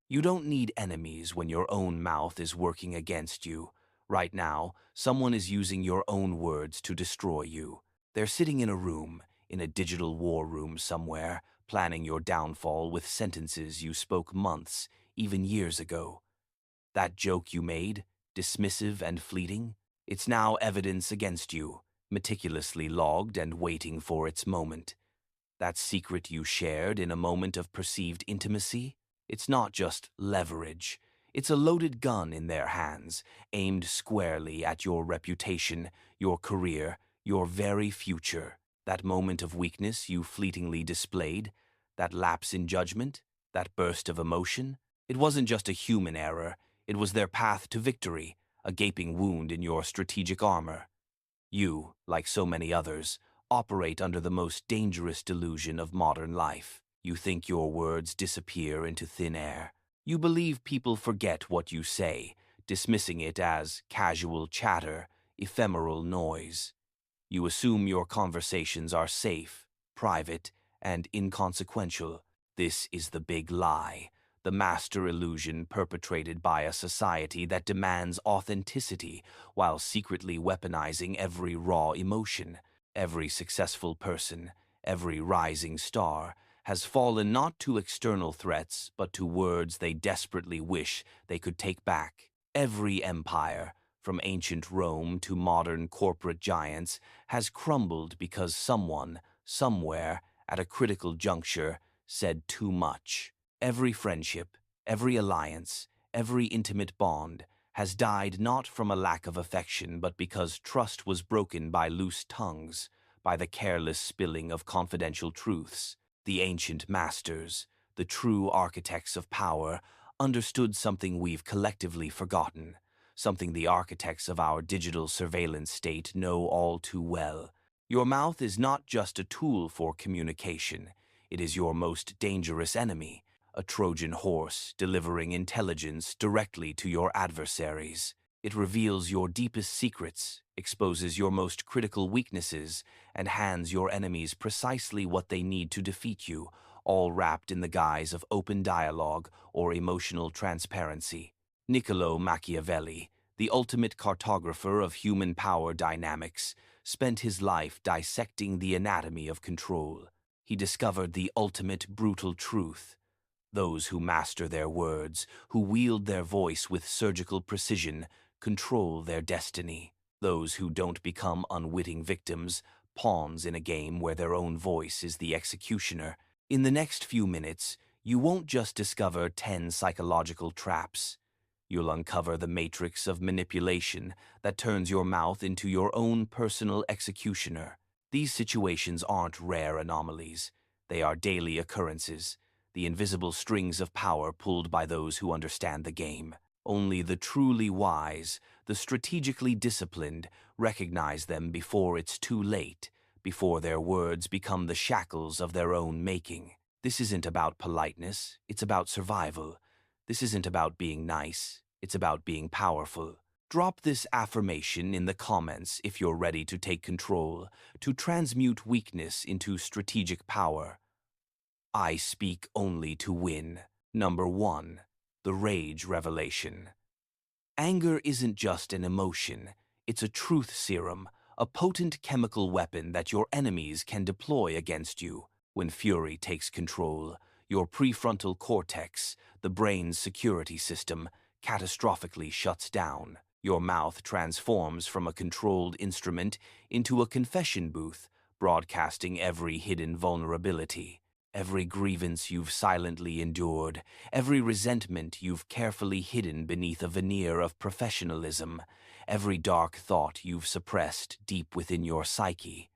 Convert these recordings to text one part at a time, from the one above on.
You don't need enemies when your own mouth is working against you. Right now, someone is using your own words to destroy you. They're sitting in a room, in a digital war room somewhere, planning your downfall with sentences you spoke months, even years ago. That joke you made, dismissive and fleeting, it's now evidence against you, meticulously logged and waiting for its moment. That secret you shared in a moment of perceived intimacy, it's not just leverage. It's a loaded gun in their hands, aimed squarely at your reputation, your career, your very future. That moment of weakness you fleetingly displayed, that lapse in judgment, that burst of emotion, it wasn't just a human error, it was their path to victory, a gaping wound in your strategic armor. You, like so many others, operate under the most dangerous delusion of modern life. You think your words disappear into thin air. You believe people forget what you say, dismissing it as casual chatter, ephemeral noise. You assume your conversations are safe, private, and inconsequential. This is the big lie, the master illusion perpetrated by a society that demands authenticity while secretly weaponizing every raw emotion. Every successful person, every rising star, has fallen not to external threats but to words they desperately wish they could take back. Every empire, from ancient Rome to modern corporate giants, has crumbled because someone, somewhere, at a critical juncture, said too much. Every friendship, every alliance, every intimate bond has died not from a lack of affection but because trust was broken by loose tongues, by the careless spilling of confidential truths. The ancient masters, the true architects of power, understood something we've collectively forgotten, something the architects of our digital surveillance state know all too well. Your mouth is not just a tool for communication, it is your most dangerous enemy, a Trojan horse delivering intelligence directly to your adversaries. It reveals your deepest secrets, exposes your most critical weaknesses, and hands your enemies precisely what they need to defeat you, all wrapped in the guise of open dialogue or emotional transparency. Niccolo Machiavelli, the ultimate cartographer of human power dynamics, spent his life dissecting the anatomy of control. He discovered the ultimate brutal truth. Those who master their words, who wield their voice with surgical precision, control their destiny. Those who don't become unwitting victims, pawns in a game where their own voice is the executioner. In the next few minutes, you won't just discover 10 psychological traps. You'll uncover the matrix of manipulation that turns your mouth into your own personal executioner. These situations aren't rare anomalies. They are daily occurrences, the invisible strings of power pulled by those who understand the game. Only the truly wise, the strategically disciplined, recognize them before it's too late, before their words become the shackles of their own making. This isn't about politeness, it's about survival. This isn't about being nice, it's about being powerful. Drop this affirmation in the comments if you're ready to take control, to transmute weakness into strategic power. I speak only to win. Number 1. The rage revelation. Anger isn't just an emotion, it's a truth serum, a potent chemical weapon that your enemies can deploy against you. When fury takes control, your prefrontal cortex, the brain's security system, catastrophically shuts down. Your mouth transforms from a controlled instrument into a confession booth, broadcasting every hidden vulnerability. Every grievance you've silently endured, every resentment you've carefully hidden beneath a veneer of professionalism, every dark thought you've suppressed deep within your psyche,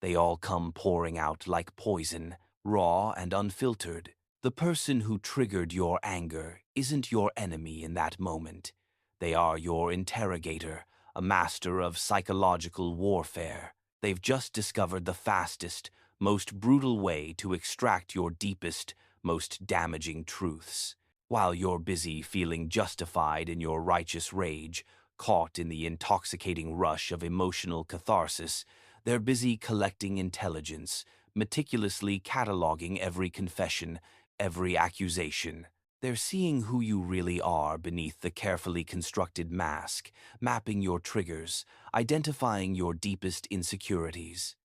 they all come pouring out like poison, raw and unfiltered. The person who triggered your anger isn't your enemy in that moment. They are your interrogator, a master of psychological warfare. They've just discovered the fastest, most brutal way to extract your deepest, most damaging truths. While you're busy feeling justified in your righteous rage, caught in the intoxicating rush of emotional catharsis, they're busy collecting intelligence, meticulously cataloging every confession, every accusation. They're seeing who you really are beneath the carefully constructed mask, mapping your triggers, identifying your deepest insecurities.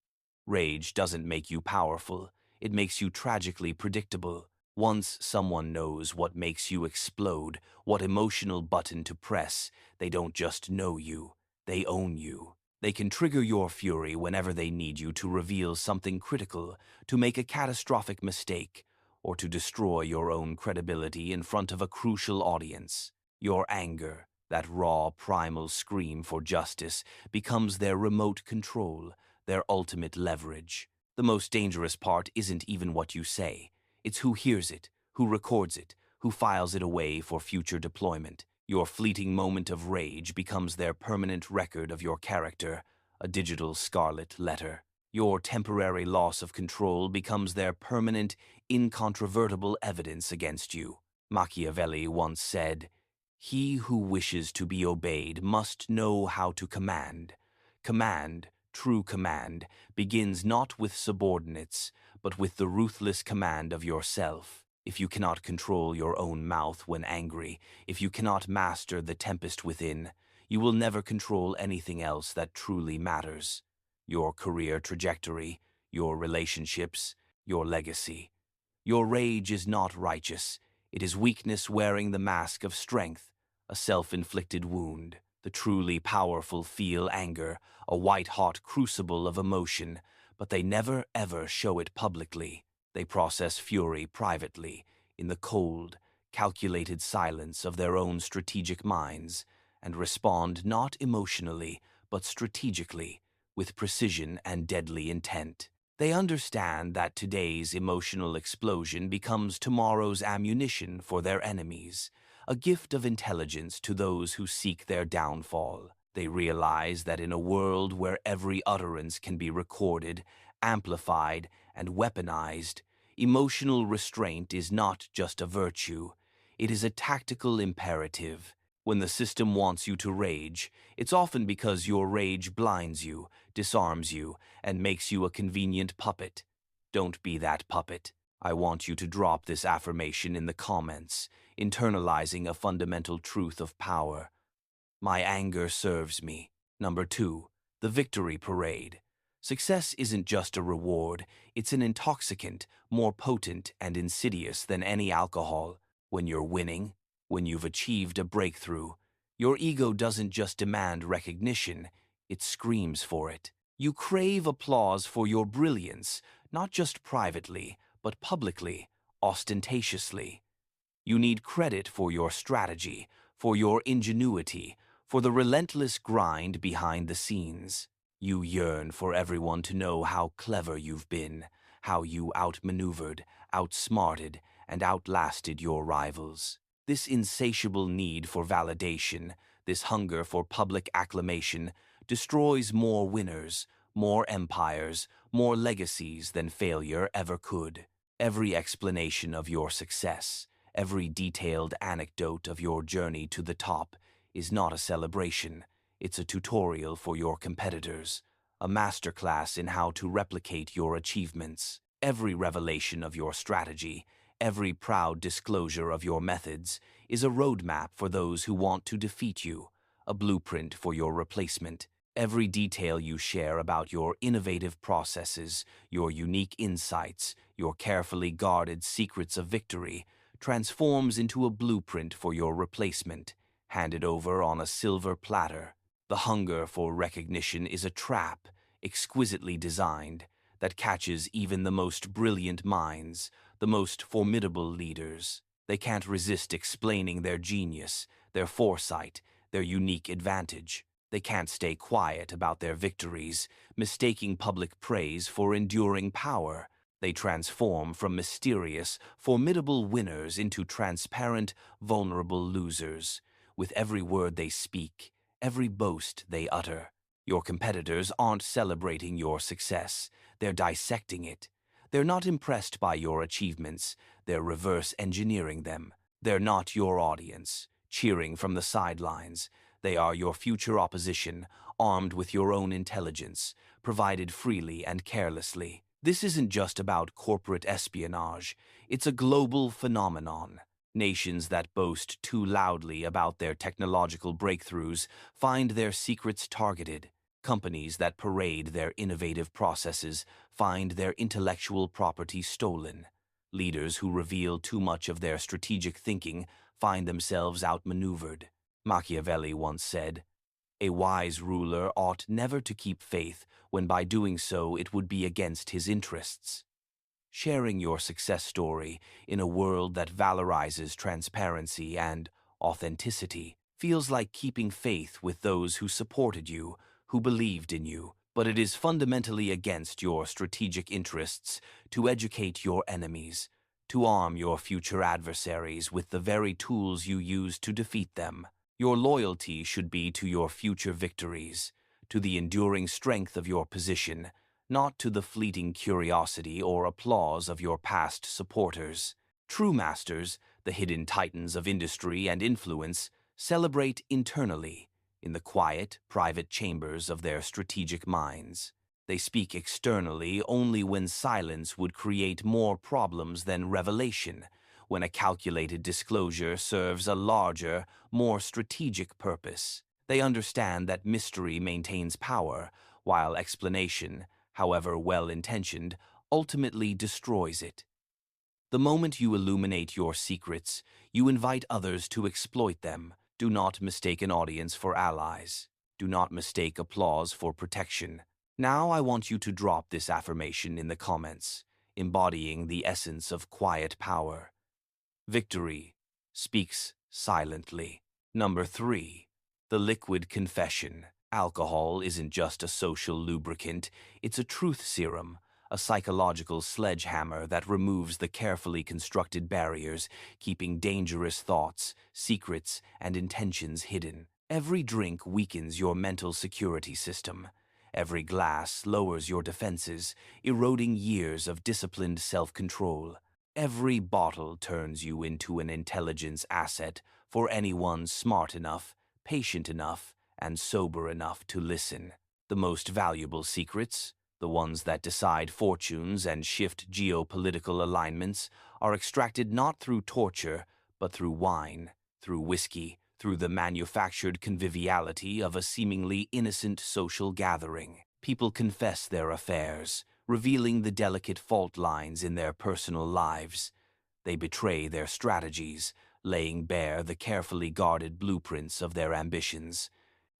Rage doesn't make you powerful, it makes you tragically predictable. Once someone knows what makes you explode, what emotional button to press, they don't just know you, they own you. They can trigger your fury whenever they need you to reveal something critical, to make a catastrophic mistake, or to destroy your own credibility in front of a crucial audience. Your anger, that raw, primal scream for justice, becomes their remote control, their ultimate leverage. The most dangerous part isn't even what you say. It's who hears it, who records it, who files it away for future deployment. Your fleeting moment of rage becomes their permanent record of your character, a digital scarlet letter. Your temporary loss of control becomes their permanent, incontrovertible evidence against you. Machiavelli once said, "He who wishes to be obeyed must know how to command. Command, true command, begins not with subordinates, but with the ruthless command of yourself. If you cannot control your own mouth when angry, if you cannot master the tempest within, you will never control anything else that truly matters. Your career trajectory, your relationships, your legacy. Your rage is not righteous. It is weakness wearing the mask of strength, a self-inflicted wound. The truly powerful feel anger, a white-hot crucible of emotion, but they never ever show it publicly. They process fury privately, in the cold, calculated silence of their own strategic minds, and respond not emotionally, but strategically, with precision and deadly intent. They understand that today's emotional explosion becomes tomorrow's ammunition for their enemies, a gift of intelligence to those who seek their downfall. They realize that in a world where every utterance can be recorded, amplified, and weaponized, emotional restraint is not just a virtue, it is a tactical imperative. When the system wants you to rage, it's often because your rage blinds you, disarms you, and makes you a convenient puppet. Don't be that puppet. I want you to drop this affirmation in the comments, internalizing a fundamental truth of power. My anger serves me. Number 2, the victory parade. Success isn't just a reward, it's an intoxicant, more potent and insidious than any alcohol. When you're winning, when you've achieved a breakthrough, your ego doesn't just demand recognition, it screams for it. You crave applause for your brilliance, not just privately, but publicly, ostentatiously. You need credit for your strategy, for your ingenuity, for the relentless grind behind the scenes. You yearn for everyone to know how clever you've been, how you outmaneuvered, outsmarted, and outlasted your rivals. This insatiable need for validation, this hunger for public acclamation, destroys more winners, more empires, more legacies than failure ever could. Every explanation of your success, every detailed anecdote of your journey to the top is not a celebration, it's a tutorial for your competitors, a masterclass in how to replicate your achievements. Every revelation of your strategy, every proud disclosure of your methods is a roadmap for those who want to defeat you, a blueprint for your replacement. Every detail you share about your innovative processes, your unique insights, your carefully guarded secrets of victory, transforms into a blueprint for your replacement, handed over on a silver platter. The hunger for recognition is a trap, exquisitely designed, that catches even the most brilliant minds, the most formidable leaders. They can't resist explaining their genius, their foresight, their unique advantage. They can't stay quiet about their victories, mistaking public praise for enduring power. They transform from mysterious, formidable winners into transparent, vulnerable losers. With every word they speak, every boast they utter, your competitors aren't celebrating your success, they're dissecting it. They're not impressed by your achievements, they're reverse engineering them. They're not your audience, cheering from the sidelines. They are your future opposition, armed with your own intelligence, provided freely and carelessly. This isn't just about corporate espionage, it's a global phenomenon. Nations that boast too loudly about their technological breakthroughs find their secrets targeted. Companies that parade their innovative processes find their intellectual property stolen. Leaders who reveal too much of their strategic thinking find themselves outmaneuvered. Machiavelli once said, "A wise ruler ought never to keep faith when by doing so it would be against his interests." Sharing your success story in a world that valorizes transparency and authenticity feels like keeping faith with those who supported you, who believed in you, but it is fundamentally against your strategic interests to educate your enemies, to arm your future adversaries with the very tools you use to defeat them. Your loyalty should be to your future victories, to the enduring strength of your position, not to the fleeting curiosity or applause of your past supporters. True masters, the hidden titans of industry and influence, celebrate internally, in the quiet, private chambers of their strategic minds. They speak externally only when silence would create more problems than revelation, when a calculated disclosure serves a larger, more strategic purpose. They understand that mystery maintains power, while explanation, however well-intentioned, ultimately destroys it. The moment you illuminate your secrets, you invite others to exploit them. Do not mistake an audience for allies. Do not mistake applause for protection. Now I want you to drop this affirmation in the comments, embodying the essence of quiet power. Victory speaks silently. Number 3. The liquid confession. Alcohol isn't just a social lubricant, it's a truth serum, a psychological sledgehammer that removes the carefully constructed barriers, keeping dangerous thoughts, secrets, and intentions hidden. Every drink weakens your mental security system. Every glass lowers your defenses, eroding years of disciplined self-control. Every bottle turns you into an intelligence asset for anyone smart enough, patient enough, and sober enough to listen. The most valuable secrets, the ones that decide fortunes and shift geopolitical alignments, are extracted not through torture, but through wine, through whiskey, through the manufactured conviviality of a seemingly innocent social gathering. People confess their affairs, revealing the delicate fault lines in their personal lives. They betray their strategies, laying bare the carefully guarded blueprints of their ambitions.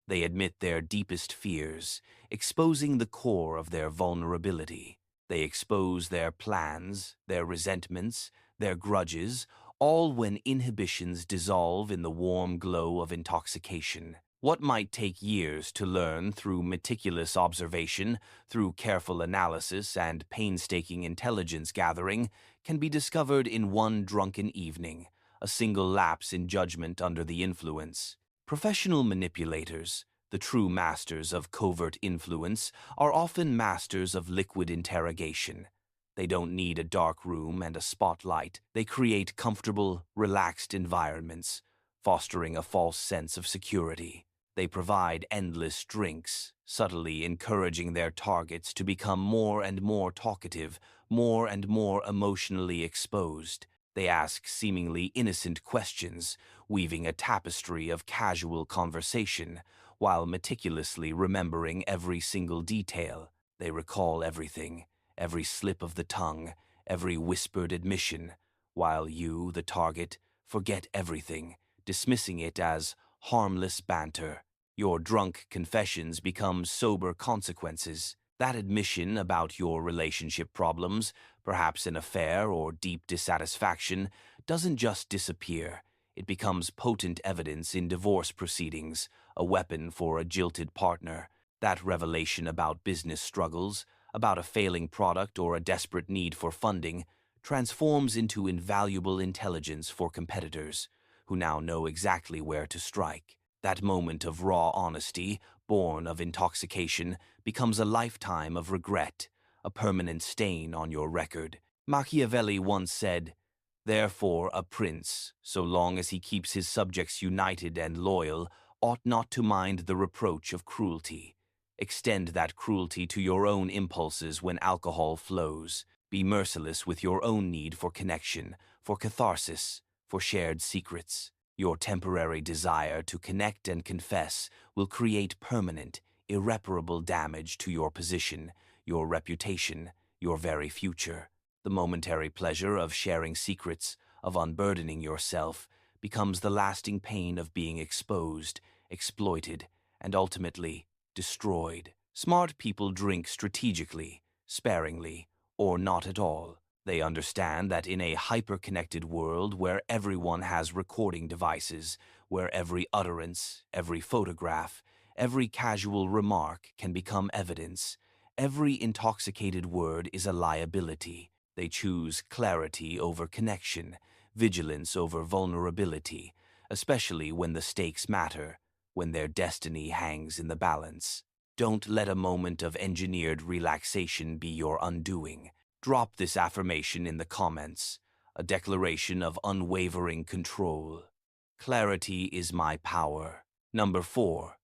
They admit their deepest fears, exposing the core of their vulnerability. They expose their plans, their resentments, their grudges, all when inhibitions dissolve in the warm glow of intoxication. What might take years to learn through meticulous observation, through careful analysis and painstaking intelligence gathering, can be discovered in one drunken evening, a single lapse in judgment under the influence. Professional manipulators, the true masters of covert influence, are often masters of liquid interrogation. They don't need a dark room and a spotlight. They create comfortable, relaxed environments, fostering a false sense of security. They provide endless drinks, subtly encouraging their targets to become more and more talkative, more and more emotionally exposed. They ask seemingly innocent questions, weaving a tapestry of casual conversation, while meticulously remembering every single detail. They recall everything, every slip of the tongue, every whispered admission, while you, the target, forget everything, dismissing it as harmless banter. Your drunk confessions become sober consequences. That admission about your relationship problems, perhaps an affair or deep dissatisfaction, doesn't just disappear. It becomes potent evidence in divorce proceedings, a weapon for a jilted partner. That revelation about business struggles, about a failing product or a desperate need for funding, transforms into invaluable intelligence for competitors, who now know exactly where to strike. That moment of raw honesty, born of intoxication, becomes a lifetime of regret, a permanent stain on your record. Machiavelli once said, "Therefore a prince, so long as he keeps his subjects united and loyal, ought not to mind the reproach of cruelty. Extend that cruelty to your own impulses when alcohol flows. Be merciless with your own need for connection, for catharsis. for shared secrets. Your temporary desire to connect and confess will create permanent, irreparable damage to your position, your reputation, your very future. The momentary pleasure of sharing secrets, of unburdening yourself, becomes the lasting pain of being exposed, exploited, and ultimately destroyed. Smart people drink strategically, sparingly, or not at all. They understand that in a hyper-connected world where everyone has recording devices, where every utterance, every photograph, every casual remark can become evidence, every intoxicated word is a liability. They choose clarity over connection, vigilance over vulnerability, especially when the stakes matter, when their destiny hangs in the balance. Don't let a moment of engineered relaxation be your undoing. Drop this affirmation in the comments, a declaration of unwavering control. Clarity is my power. Number 4.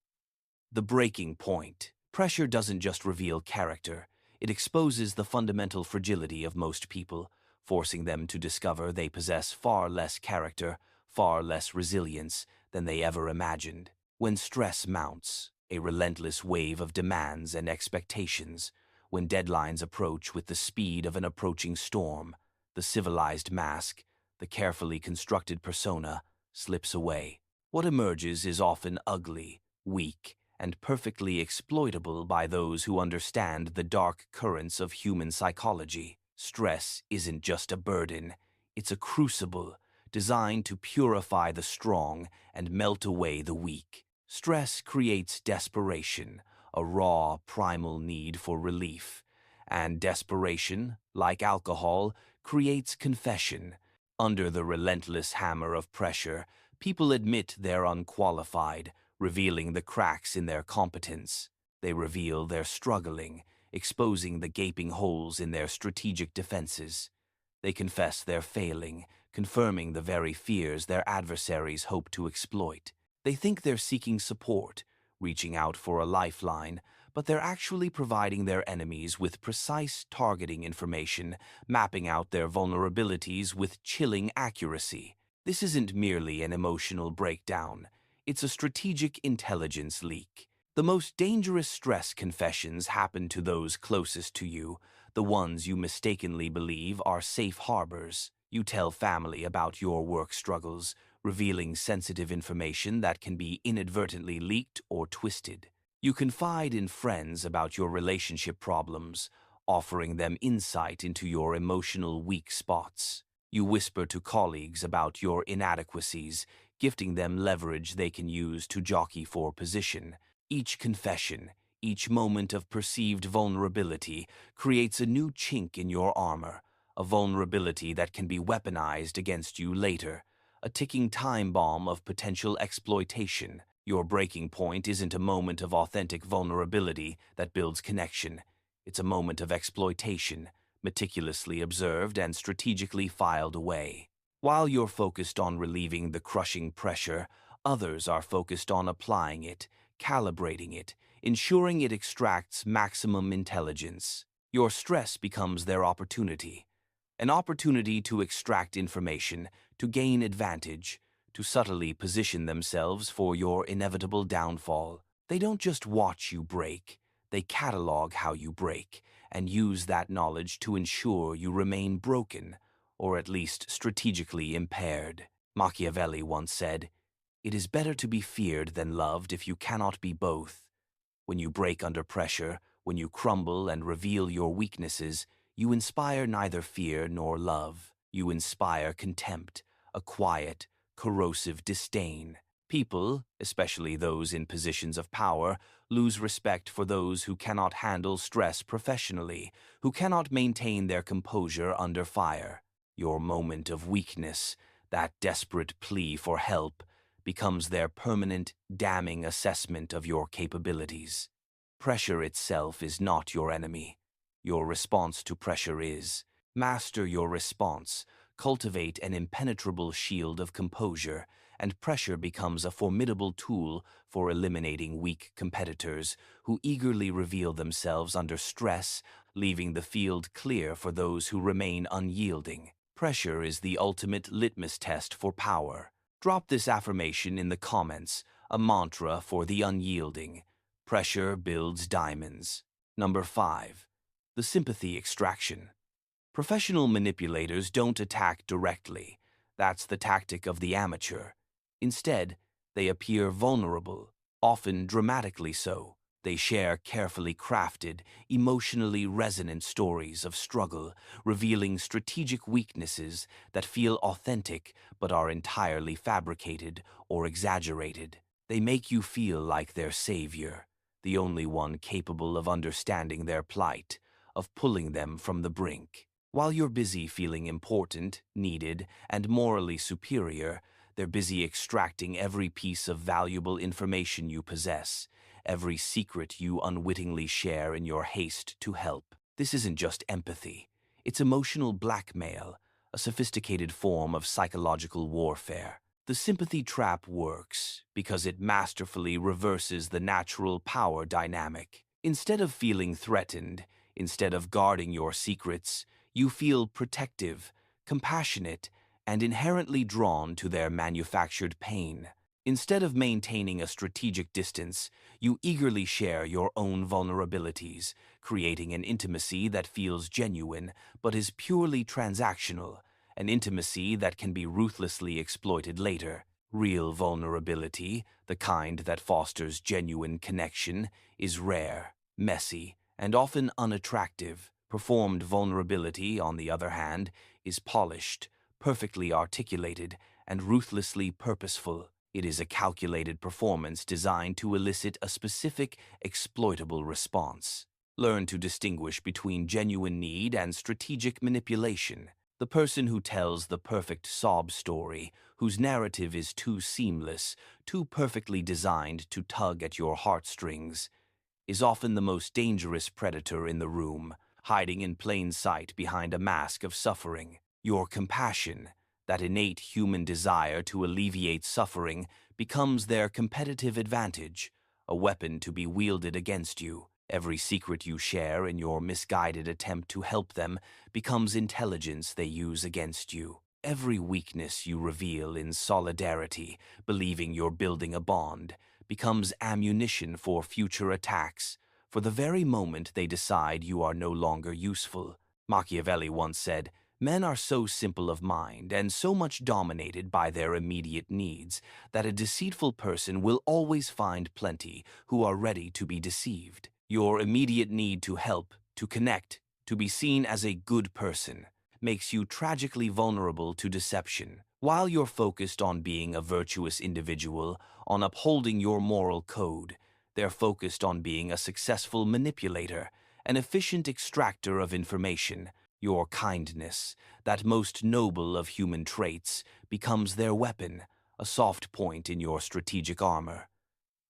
The breaking point. Pressure doesn't just reveal character, it exposes the fundamental fragility of most people, forcing them to discover they possess far less character, far less resilience than they ever imagined. When stress mounts, a relentless wave of demands and expectations, when deadlines approach with the speed of an approaching storm, the civilized mask, the carefully constructed persona, slips away. What emerges is often ugly, weak, and perfectly exploitable by those who understand the dark currents of human psychology. Stress isn't just a burden, it's a crucible designed to purify the strong and melt away the weak. Stress creates desperation, a raw, primal need for relief. And desperation, like alcohol, creates confession. Under the relentless hammer of pressure, people admit they're unqualified, revealing the cracks in their competence. They reveal they're struggling, exposing the gaping holes in their strategic defenses. They confess they're failing, confirming the very fears their adversaries hope to exploit. They think they're seeking support, reaching out for a lifeline, but they're actually providing their enemies with precise targeting information, mapping out their vulnerabilities with chilling accuracy. This isn't merely an emotional breakdown. It's a strategic intelligence leak. The most dangerous stress confessions happen to those closest to you, the ones you mistakenly believe are safe harbors. You tell family about your work struggles, revealing sensitive information that can be inadvertently leaked or twisted. You confide in friends about your relationship problems, offering them insight into your emotional weak spots. You whisper to colleagues about your inadequacies, gifting them leverage they can use to jockey for position. Each confession, each moment of perceived vulnerability creates a new chink in your armor, a vulnerability that can be weaponized against you later, a ticking time bomb of potential exploitation. Your breaking point isn't a moment of authentic vulnerability that builds connection. It's a moment of exploitation, meticulously observed and strategically filed away. While you're focused on relieving the crushing pressure, others are focused on applying it, calibrating it, ensuring it extracts maximum intelligence. Your stress becomes their opportunity. An opportunity to extract information, to gain advantage, to subtly position themselves for your inevitable downfall. They don't just watch you break, they catalog how you break, and use that knowledge to ensure you remain broken, or at least strategically impaired. Machiavelli once said, "It is better to be feared than loved if you cannot be both." When you break under pressure, when you crumble and reveal your weaknesses, you inspire neither fear nor love. You inspire contempt, a quiet, corrosive disdain. People, especially those in positions of power, lose respect for those who cannot handle stress professionally, who cannot maintain their composure under fire. Your moment of weakness, that desperate plea for help, becomes their permanent, damning assessment of your capabilities. Pressure itself is not your enemy. Your response to pressure is. Master your response, cultivate an impenetrable shield of composure, and pressure becomes a formidable tool for eliminating weak competitors who eagerly reveal themselves under stress, leaving the field clear for those who remain unyielding. Pressure is the ultimate litmus test for power. Drop this affirmation in the comments, a mantra for the unyielding. Pressure builds diamonds. Number 5. The sympathy extraction. Professional manipulators don't attack directly. That's the tactic of the amateur. Instead, they appear vulnerable, often dramatically so. They share carefully crafted, emotionally resonant stories of struggle, revealing strategic weaknesses that feel authentic but are entirely fabricated or exaggerated. They make you feel like their savior, the only one capable of understanding their plight, of pulling them from the brink. While you're busy feeling important, needed, and morally superior, they're busy extracting every piece of valuable information you possess, every secret you unwittingly share in your haste to help. This isn't just empathy. It's emotional blackmail, a sophisticated form of psychological warfare. The sympathy trap works because it masterfully reverses the natural power dynamic. Instead of feeling threatened, instead of guarding your secrets, you feel protective, compassionate, and inherently drawn to their manufactured pain. Instead of maintaining a strategic distance, you eagerly share your own vulnerabilities, creating an intimacy that feels genuine but is purely transactional, an intimacy that can be ruthlessly exploited later. Real vulnerability, the kind that fosters genuine connection, is rare, messy, and often unattractive. Performed vulnerability, on the other hand, is polished, perfectly articulated, and ruthlessly purposeful. It is a calculated performance designed to elicit a specific, exploitable response. Learn to distinguish between genuine need and strategic manipulation. The person who tells the perfect sob story, whose narrative is too seamless, too perfectly designed to tug at your heartstrings, is often the most dangerous predator in the room, hiding in plain sight behind a mask of suffering. Your compassion, that innate human desire to alleviate suffering, becomes their competitive advantage, a weapon to be wielded against you. Every secret you share in your misguided attempt to help them becomes intelligence they use against you. Every weakness you reveal in solidarity, believing you're building a bond, becomes ammunition for future attacks, for the very moment they decide you are no longer useful. Machiavelli once said, "Men are so simple of mind and so much dominated by their immediate needs that a deceitful person will always find plenty who are ready to be deceived." Your immediate need to help, to connect, to be seen as a good person, makes you tragically vulnerable to deception. While you're focused on being a virtuous individual, on upholding your moral code, they're focused on being a successful manipulator, an efficient extractor of information. Your kindness, that most noble of human traits, becomes their weapon, a soft point in your strategic armor.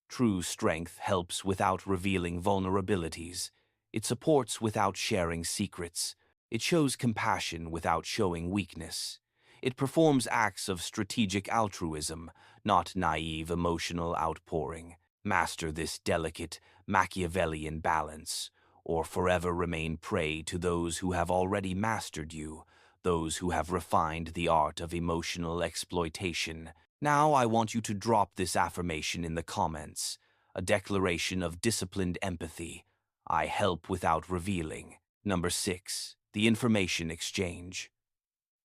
True strength helps without revealing vulnerabilities. It supports without sharing secrets. It shows compassion without showing weakness. It performs acts of strategic altruism, not naive emotional outpouring. Master this delicate Machiavellian balance, or forever remain prey to those who have already mastered you, those who have refined the art of emotional exploitation. Now I want you to drop this affirmation in the comments, a declaration of disciplined empathy. I help without revealing. Number 6. The information exchange.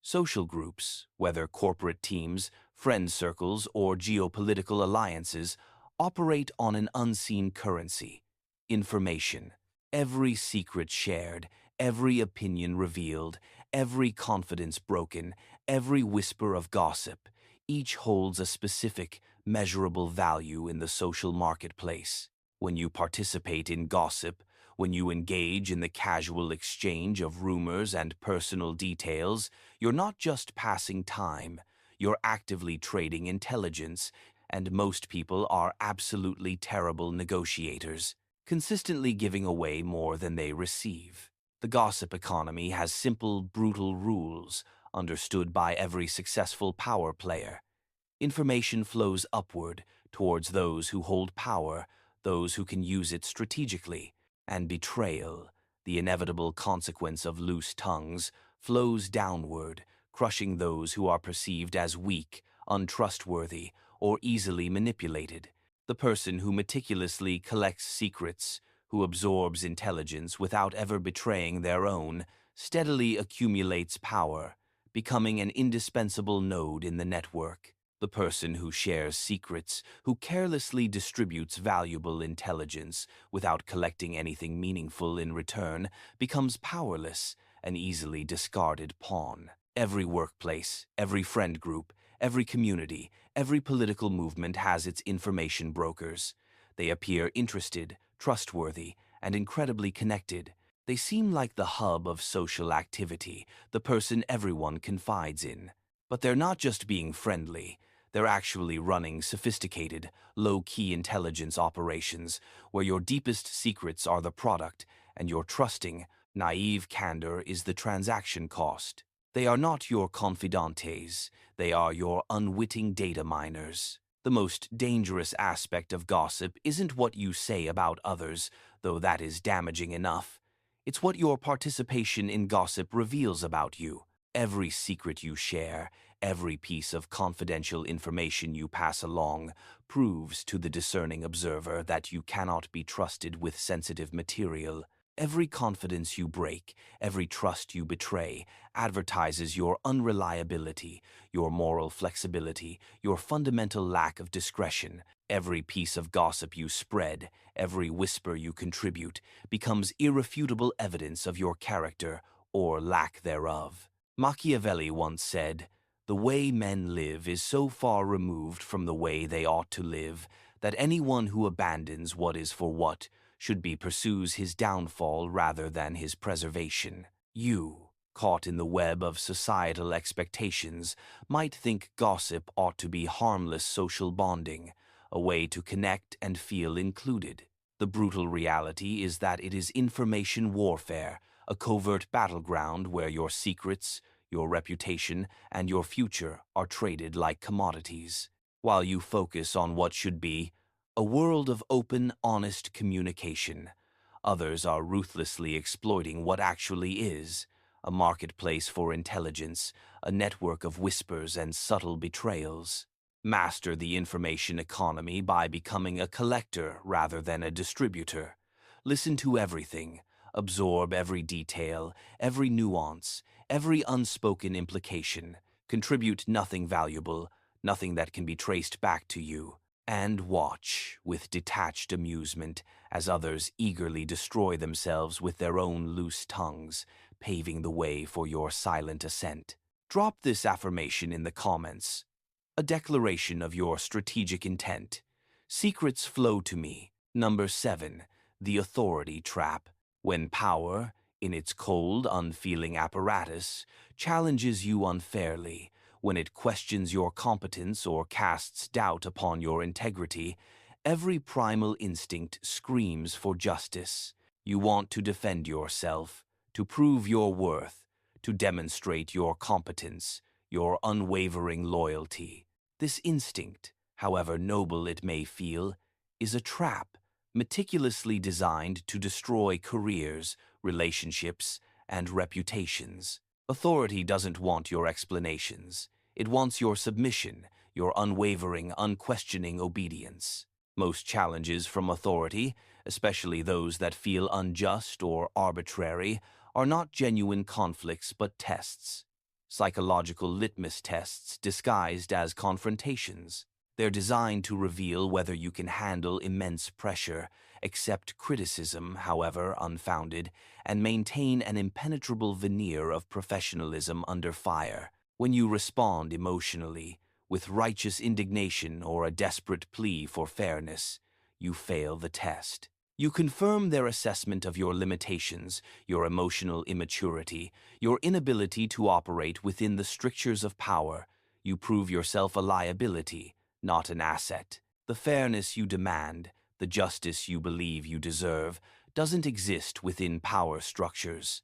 Social groups, whether corporate teams, friend circles, or geopolitical alliances, operate on an unseen currency: information. Every secret shared, every opinion revealed, every confidence broken, every whisper of gossip, each holds a specific, measurable value in the social marketplace. When you participate in gossip, when you engage in the casual exchange of rumors and personal details, you're not just passing time, you're actively trading intelligence, and most people are absolutely terrible negotiators, consistently giving away more than they receive. The gossip economy has simple, brutal rules, understood by every successful power player. Information flows upward towards those who hold power, those who can use it strategically, and betrayal, the inevitable consequence of loose tongues, flows downward, crushing those who are perceived as weak, untrustworthy, or easily manipulated. The person who meticulously collects secrets, who absorbs intelligence without ever betraying their own, steadily accumulates power, becoming an indispensable node in the network. The person who shares secrets, who carelessly distributes valuable intelligence without collecting anything meaningful in return, becomes powerless, an easily discarded pawn. Every workplace, every friend group, every community, every political movement has its information brokers. They appear interested, trustworthy, and incredibly connected. They seem like the hub of social activity, the person everyone confides in. But they're not just being friendly. They're actually running sophisticated, low-key intelligence operations where your deepest secrets are the product and your trusting, naive candor is the transaction cost. They are not your confidantes, they are your unwitting data miners. The most dangerous aspect of gossip isn't what you say about others, though that is damaging enough. It's what your participation in gossip reveals about you. Every secret you share, every piece of confidential information you pass along, proves to the discerning observer that you cannot be trusted with sensitive material. Every confidence you break, every trust you betray, advertises your unreliability, your moral flexibility, your fundamental lack of discretion. Every piece of gossip you spread, every whisper you contribute, becomes irrefutable evidence of your character or lack thereof. Machiavelli once said, "The way men live is so far removed from the way they ought to live that anyone who abandons what is for what should be pursues his downfall rather than his preservation." You, caught in the web of societal expectations, might think gossip ought to be harmless social bonding, a way to connect and feel included. The brutal reality is that it is information warfare, a covert battleground where your secrets, your reputation, and your future are traded like commodities. While you focus on what should be a world of open, honest communication, others are ruthlessly exploiting what actually is a marketplace for intelligence, a network of whispers and subtle betrayals. Master the information economy by becoming a collector rather than a distributor. Listen to everything, absorb every detail, every nuance, every unspoken implication. Contribute nothing valuable, nothing that can be traced back to you. And watch, with detached amusement, as others eagerly destroy themselves with their own loose tongues, paving the way for your silent ascent. Drop this affirmation in the comments. A declaration of your strategic intent. Secrets flow to me. Number 7. The authority trap. When power, in its cold, unfeeling apparatus, challenges you unfairly, when it questions your competence or casts doubt upon your integrity, every primal instinct screams for justice. You want to defend yourself, to prove your worth, to demonstrate your competence, your unwavering loyalty. This instinct, however noble it may feel, is a trap, meticulously designed to destroy careers, relationships, and reputations. Authority doesn't want your explanations. It wants your submission, your unwavering, unquestioning obedience. Most challenges from authority, especially those that feel unjust or arbitrary, are not genuine conflicts but tests. Psychological litmus tests disguised as confrontations. They're designed to reveal whether you can handle immense pressure, accept criticism, however unfounded, and maintain an impenetrable veneer of professionalism under fire. When you respond emotionally, with righteous indignation or a desperate plea for fairness, you fail the test. You confirm their assessment of your limitations, your emotional immaturity, your inability to operate within the strictures of power. You prove yourself a liability, not an asset. The fairness you demand, the justice you believe you deserve, doesn't exist within power structures.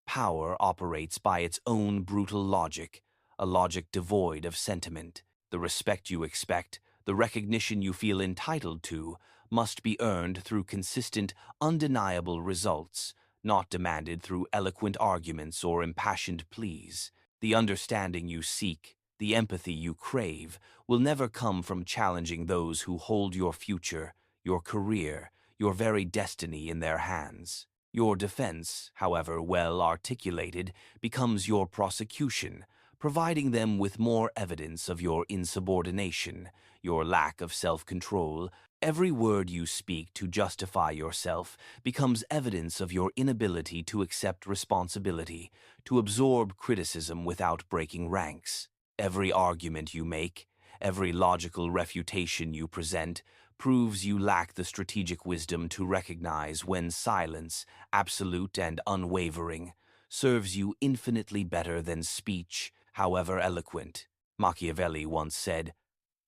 Power operates by its own brutal logic, a logic devoid of sentiment. The respect you expect, the recognition you feel entitled to, must be earned through consistent, undeniable results, not demanded through eloquent arguments or impassioned pleas. The understanding you seek, the empathy you crave, will never come from challenging those who hold your future, your career, your very destiny in their hands. Your defense, however well articulated, becomes your prosecution, providing them with more evidence of your insubordination, your lack of self-control. Every word you speak to justify yourself becomes evidence of your inability to accept responsibility, to absorb criticism without breaking ranks. Every argument you make, every logical refutation you present, proves you lack the strategic wisdom to recognize when silence, absolute and unwavering, serves you infinitely better than speech, however eloquent. Machiavelli once said,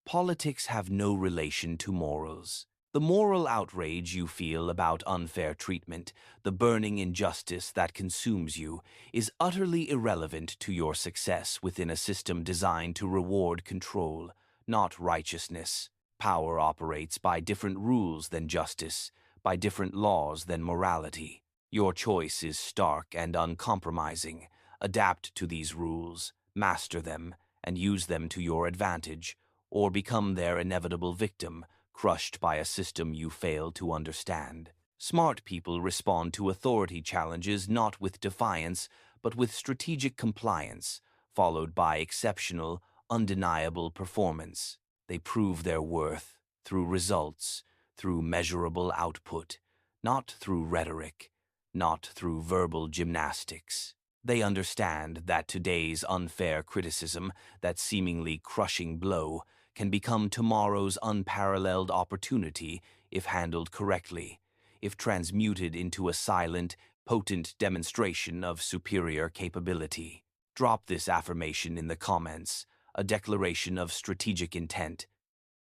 "Politics have no relation to morals." The moral outrage you feel about unfair treatment, the burning injustice that consumes you, is utterly irrelevant to your success within a system designed to reward control, not righteousness. Power operates by different rules than justice, by different laws than morality. Your choice is stark and uncompromising. Adapt to these rules, master them, and use them to your advantage, or become their inevitable victim, crushed by a system you fail to understand. Smart people respond to authority challenges not with defiance, but with strategic compliance, followed by exceptional, undeniable performance. They prove their worth through results, through measurable output, not through rhetoric, not through verbal gymnastics. They understand that today's unfair criticism, that seemingly crushing blow, can become tomorrow's unparalleled opportunity if handled correctly, if transmuted into a silent, potent demonstration of superior capability. Drop this affirmation in the comments, a declaration of strategic intent.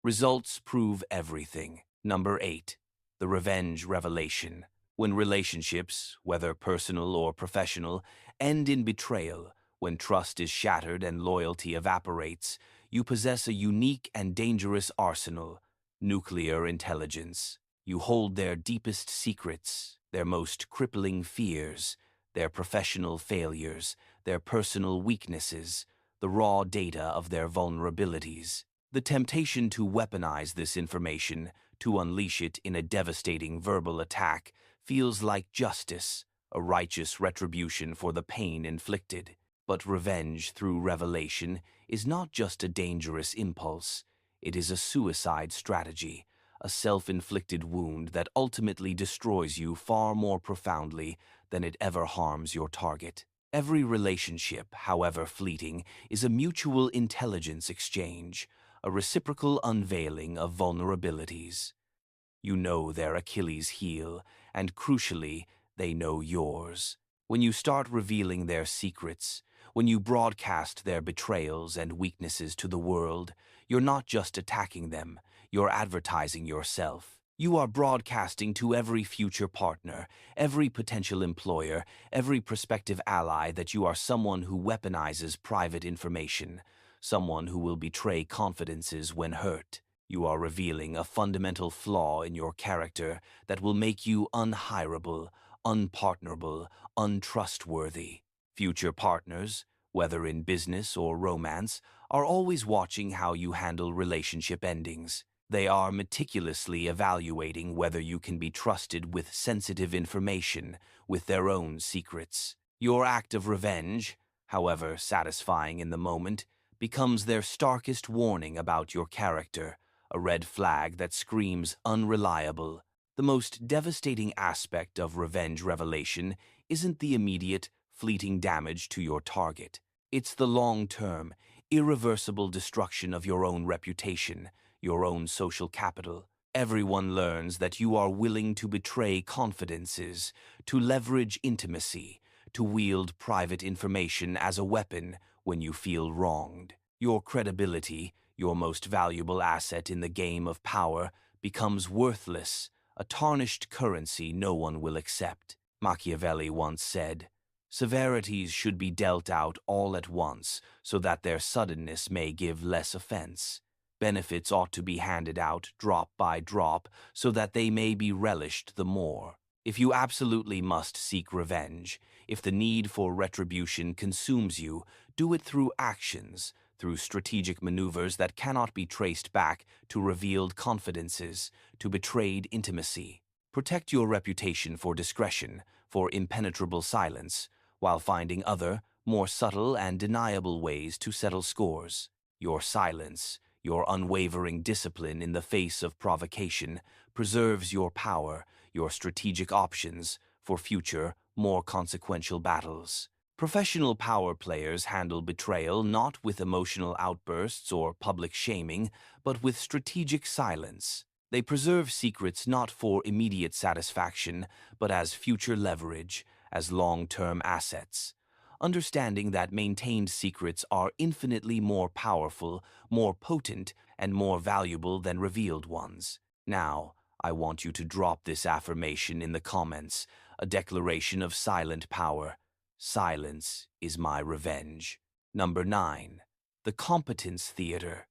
Results prove everything. Number 8. The revenge revelation. When relationships, whether personal or professional, end in betrayal, when trust is shattered and loyalty evaporates, you possess a unique and dangerous arsenal: nuclear intelligence. You hold their deepest secrets, their most crippling fears, their professional failures, their personal weaknesses, the raw data of their vulnerabilities. The temptation to weaponize this information, to unleash it in a devastating verbal attack, feels like justice, a righteous retribution for the pain inflicted. But revenge through revelation is not just a dangerous impulse. It is a suicide strategy, a self-inflicted wound that ultimately destroys you far more profoundly than it ever harms your target. Every relationship, however fleeting, is a mutual intelligence exchange, a reciprocal unveiling of vulnerabilities. You know their Achilles' heel, and crucially, they know yours. When you start revealing their secrets, when you broadcast their betrayals and weaknesses to the world, you're not just attacking them, you're advertising yourself. You are broadcasting to every future partner, every potential employer, every prospective ally that you are someone who weaponizes private information, someone who will betray confidences when hurt. You are revealing a fundamental flaw in your character that will make you unhireable, unpartnerable, untrustworthy. Future partners, whether in business or romance, are always watching how you handle relationship endings. They are meticulously evaluating whether you can be trusted with sensitive information, with their own secrets. Your act of revenge, however satisfying in the moment, becomes their starkest warning about your character, a red flag that screams unreliable. The most devastating aspect of revenge revelation isn't the immediate, fleeting damage to your target. It's the long-term, irreversible destruction of your own reputation, your own social capital. Everyone learns that you are willing to betray confidences, to leverage intimacy, to wield private information as a weapon when you feel wronged. Your credibility, your most valuable asset in the game of power, becomes worthless, a tarnished currency no one will accept. Machiavelli once said, "Severities should be dealt out all at once, so that their suddenness may give less offense. Benefits ought to be handed out drop by drop, so that they may be relished the more." If you absolutely must seek revenge, if the need for retribution consumes you, do it through actions, through strategic maneuvers that cannot be traced back to revealed confidences, to betrayed intimacy. Protect your reputation for discretion, for impenetrable silence, while finding other, more subtle and deniable ways to settle scores. Your silence, your unwavering discipline in the face of provocation, preserves your power, your strategic options for future, more consequential battles. Professional power players handle betrayal not with emotional outbursts or public shaming, but with strategic silence. They preserve secrets not for immediate satisfaction, but as future leverage, as long-term assets. Understanding that maintained secrets are infinitely more powerful, more potent, and more valuable than revealed ones. Now, I want you to drop this affirmation in the comments, a declaration of silent power. Silence is my revenge. Number 9. The competence theater.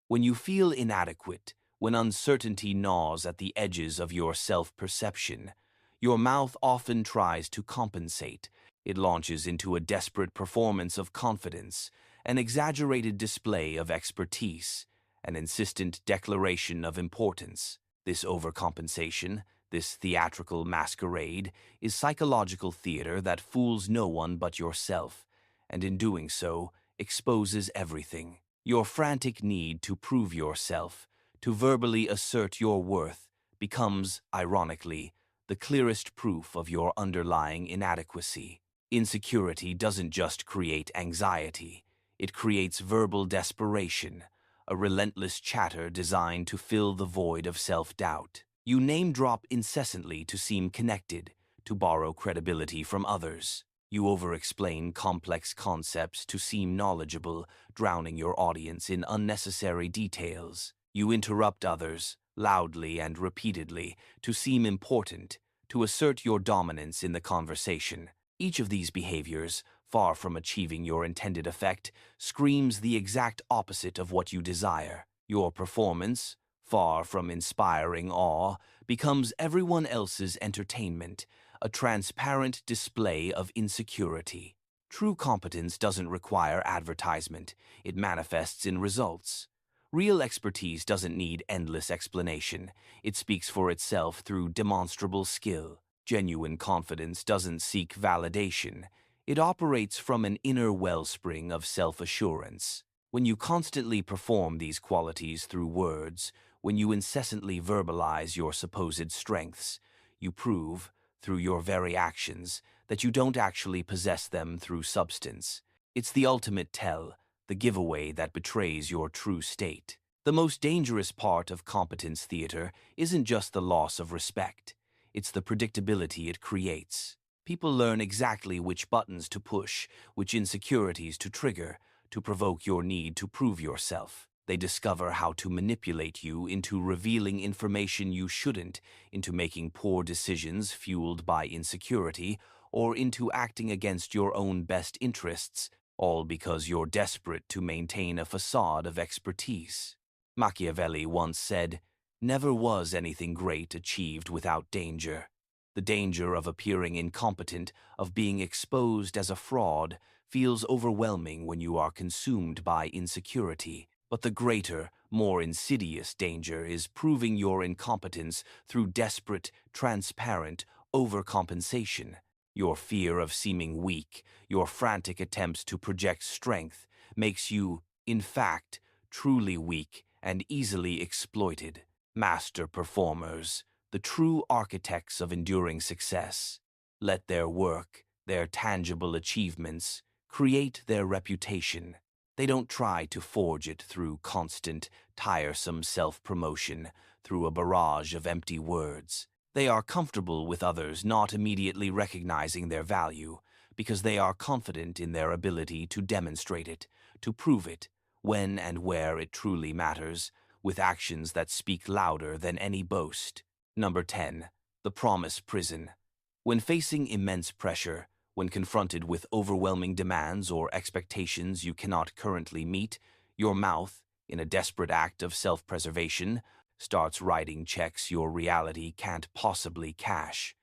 When you feel inadequate, when uncertainty gnaws at the edges of your self-perception, your mouth often tries to compensate. It launches into a desperate performance of confidence, an exaggerated display of expertise, an insistent declaration of importance. This overcompensation, this theatrical masquerade, is psychological theater that fools no one but yourself, and in doing so, exposes everything. Your frantic need to prove yourself, to verbally assert your worth, becomes, ironically, the clearest proof of your underlying inadequacy. Insecurity doesn't just create anxiety, it creates verbal desperation, a relentless chatter designed to fill the void of self-doubt. You name-drop incessantly to seem connected, to borrow credibility from others. You over-explain complex concepts to seem knowledgeable, drowning your audience in unnecessary details. You interrupt others, loudly and repeatedly, to seem important, to assert your dominance in the conversation. Each of these behaviors, far from achieving your intended effect, screams the exact opposite of what you desire. Your performance, far from inspiring awe, becomes everyone else's entertainment, a transparent display of insecurity. True competence doesn't require advertisement, it manifests in results. Real expertise doesn't need endless explanation, it speaks for itself through demonstrable skill. Genuine confidence doesn't seek validation, it operates from an inner wellspring of self-assurance. When you constantly perform these qualities through words, when you incessantly verbalize your supposed strengths, you prove, through your very actions, that you don't actually possess them through substance. It's the ultimate tell, the giveaway that betrays your true state. The most dangerous part of competence theater isn't just the loss of respect. It's the predictability it creates. People learn exactly which buttons to push, which insecurities to trigger, to provoke your need to prove yourself. They discover how to manipulate you into revealing information you shouldn't, into making poor decisions fueled by insecurity, or into acting against your own best interests, all because you're desperate to maintain a facade of expertise. Machiavelli once said, "Never was anything great achieved without danger." The danger of appearing incompetent, of being exposed as a fraud, feels overwhelming when you are consumed by insecurity. But the greater, more insidious danger is proving your incompetence through desperate, transparent overcompensation. Your fear of seeming weak, your frantic attempts to project strength, makes you, in fact, truly weak and easily exploited. Master performers, the true architects of enduring success, let their work, their tangible achievements, create their reputation. They don't try to forge it through constant, tiresome self-promotion, through a barrage of empty words. They are comfortable with others not immediately recognizing their value, because they are confident in their ability to demonstrate it, to prove it, when and where it truly matters, with actions that speak louder than any boast. Number 10. The promise prison. When facing immense pressure, when confronted with overwhelming demands or expectations you cannot currently meet, your mouth, in a desperate act of self-preservation, starts writing checks your reality can't possibly cash.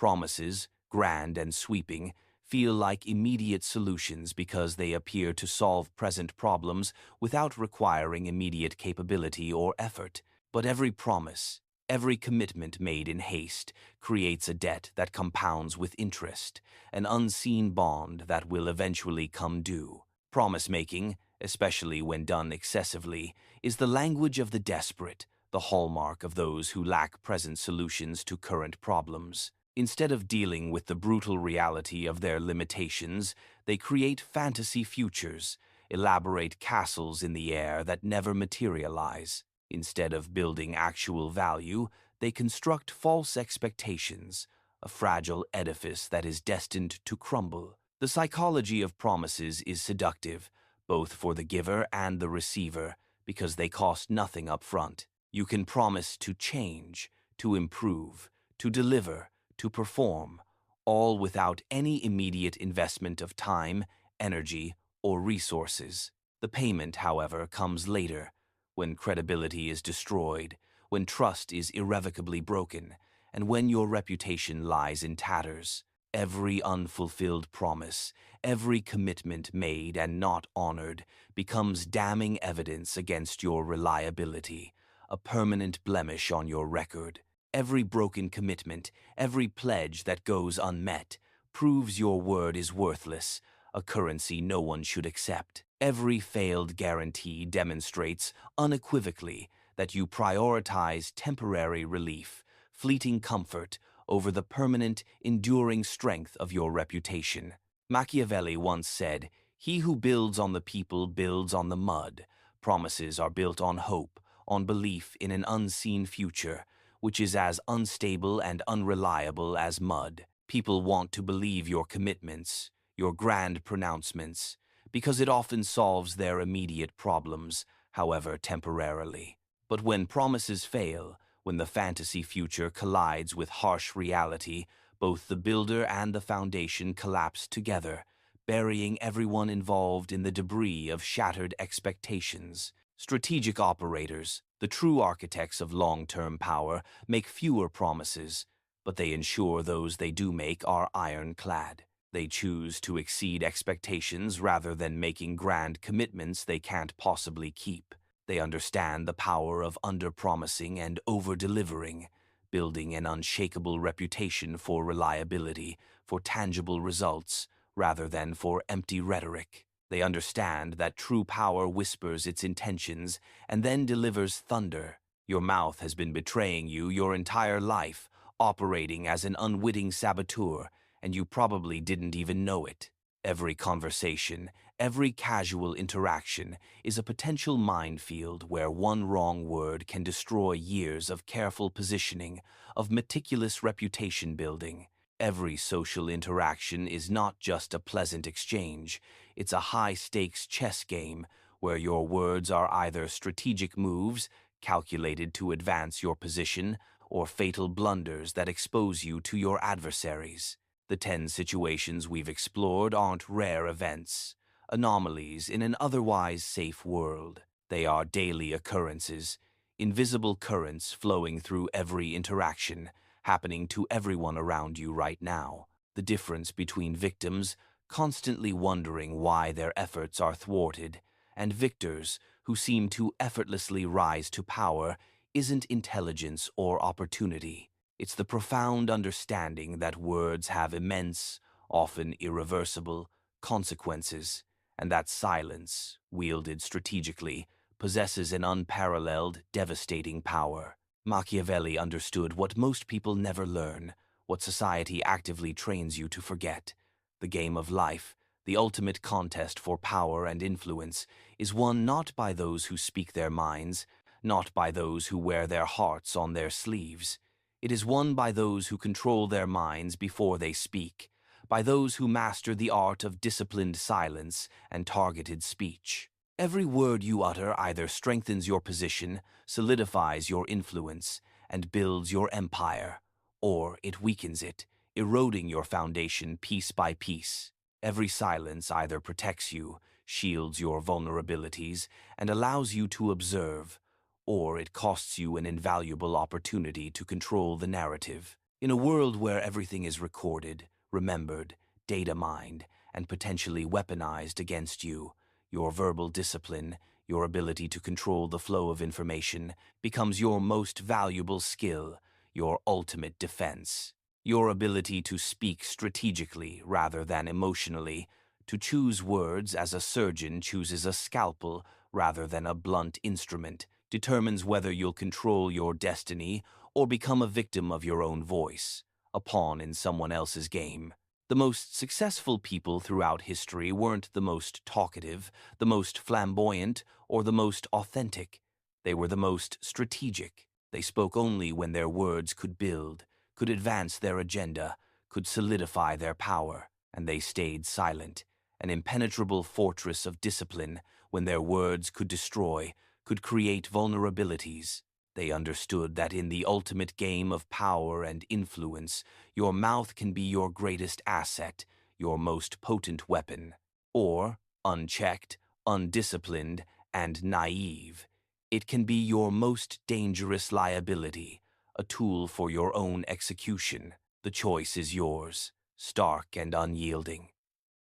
Promises, grand and sweeping, feel like immediate solutions because they appear to solve present problems without requiring immediate capability or effort. But every promise, every commitment made in haste creates a debt that compounds with interest, an unseen bond that will eventually come due. Promise-making, especially when done excessively, is the language of the desperate, the hallmark of those who lack present solutions to current problems. Instead of dealing with the brutal reality of their limitations, they create fantasy futures, elaborate castles in the air that never materialize. Instead of building actual value, they construct false expectations, a fragile edifice that is destined to crumble. The psychology of promises is seductive, both for the giver and the receiver, because they cost nothing up front. You can promise to change, to improve, to deliver, to perform, all without any immediate investment of time, energy, or resources. The payment, however, comes later, when credibility is destroyed, when trust is irrevocably broken, and when your reputation lies in tatters. Every unfulfilled promise, every commitment made and not honored, becomes damning evidence against your reliability, a permanent blemish on your record. Every broken commitment, every pledge that goes unmet, proves your word is worthless, a currency no one should accept. Every failed guarantee demonstrates unequivocally that you prioritize temporary relief, fleeting comfort, over the permanent, enduring strength of your reputation. Machiavelli once said, "He who builds on the people builds on the mud." Promises are built on hope, on belief in an unseen future, which is as unstable and unreliable as mud. People want to believe your commitments, your grand pronouncements, because it often solves their immediate problems, however temporarily. But when promises fail, when the fantasy future collides with harsh reality, both the builder and the foundation collapse together, burying everyone involved in the debris of shattered expectations. Strategic operators, the true architects of long-term power, make fewer promises, but they ensure those they do make are ironclad. They choose to exceed expectations rather than making grand commitments they can't possibly keep. They understand the power of under-promising and over-delivering, building an unshakable reputation for reliability, for tangible results, rather than for empty rhetoric. They understand that true power whispers its intentions and then delivers thunder. Your mouth has been betraying you your entire life, operating as an unwitting saboteur, and you probably didn't even know it. Every conversation, every casual interaction is a potential minefield where one wrong word can destroy years of careful positioning, of meticulous reputation building. Every social interaction is not just a pleasant exchange, it's a high-stakes chess game where your words are either strategic moves calculated to advance your position or fatal blunders that expose you to your adversaries. The 10 situations we've explored aren't rare events, anomalies in an otherwise safe world. They are daily occurrences, invisible currents flowing through every interaction, happening to everyone around you right now. The difference between victims, constantly wondering why their efforts are thwarted, and victors who seem to effortlessly rise to power isn't intelligence or opportunity. It's the profound understanding that words have immense, often irreversible, consequences, and that silence, wielded strategically, possesses an unparalleled, devastating power. Machiavelli understood what most people never learn, what society actively trains you to forget. The game of life, the ultimate contest for power and influence, is won not by those who speak their minds, not by those who wear their hearts on their sleeves. It is won by those who control their minds before they speak, by those who master the art of disciplined silence and targeted speech. Every word you utter either strengthens your position, solidifies your influence, and builds your empire, or it weakens it, eroding your foundation piece by piece. Every silence either protects you, shields your vulnerabilities, and allows you to observe, or it costs you an invaluable opportunity to control the narrative. In a world where everything is recorded, remembered, data mined, and potentially weaponized against you, your verbal discipline, your ability to control the flow of information, becomes your most valuable skill, your ultimate defense. Your ability to speak strategically rather than emotionally, to choose words as a surgeon chooses a scalpel rather than a blunt instrument, determines whether you'll control your destiny or become a victim of your own voice, a pawn in someone else's game. The most successful people throughout history weren't the most talkative, the most flamboyant, or the most authentic. They were the most strategic. They spoke only when their words could build, could advance their agenda, could solidify their power, and they stayed silent, an impenetrable fortress of discipline when their words could destroy, could create vulnerabilities. They understood that in the ultimate game of power and influence, your mouth can be your greatest asset, your most potent weapon. Or, unchecked, undisciplined, and naive, it can be your most dangerous liability, a tool for your own execution. The choice is yours, stark and unyielding.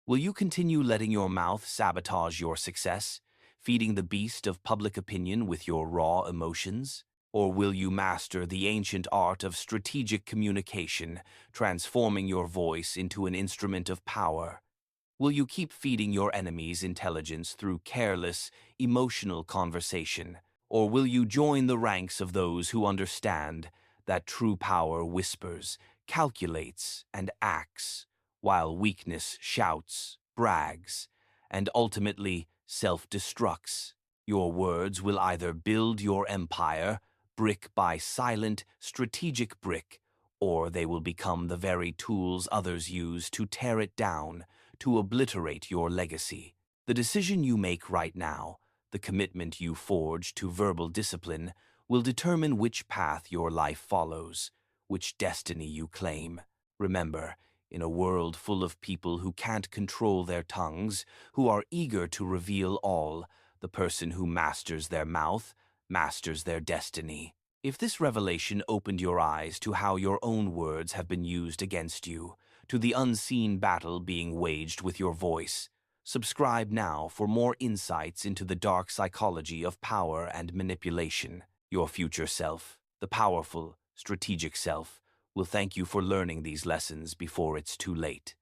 Will you continue letting your mouth sabotage your success, feeding the beast of public opinion with your raw emotions? Or will you master the ancient art of strategic communication, transforming your voice into an instrument of power? Will you keep feeding your enemies intelligence through careless, emotional conversation? Or will you join the ranks of those who understand that true power whispers, calculates, and acts, while weakness shouts, brags, and ultimately self-destructs? Your words will either build your empire, brick by silent, strategic brick, or they will become the very tools others use to tear it down, to obliterate your legacy. The decision you make right now, the commitment you forge to verbal discipline, will determine which path your life follows, which destiny you claim. Remember, in a world full of people who can't control their tongues, who are eager to reveal all, the person who masters their mouth masters their destiny. If this revelation opened your eyes to how your own words have been used against you, to the unseen battle being waged with your voice, subscribe now for more insights into the dark psychology of power and manipulation. Your future self, the powerful, strategic self, will thank you for learning these lessons before it's too late.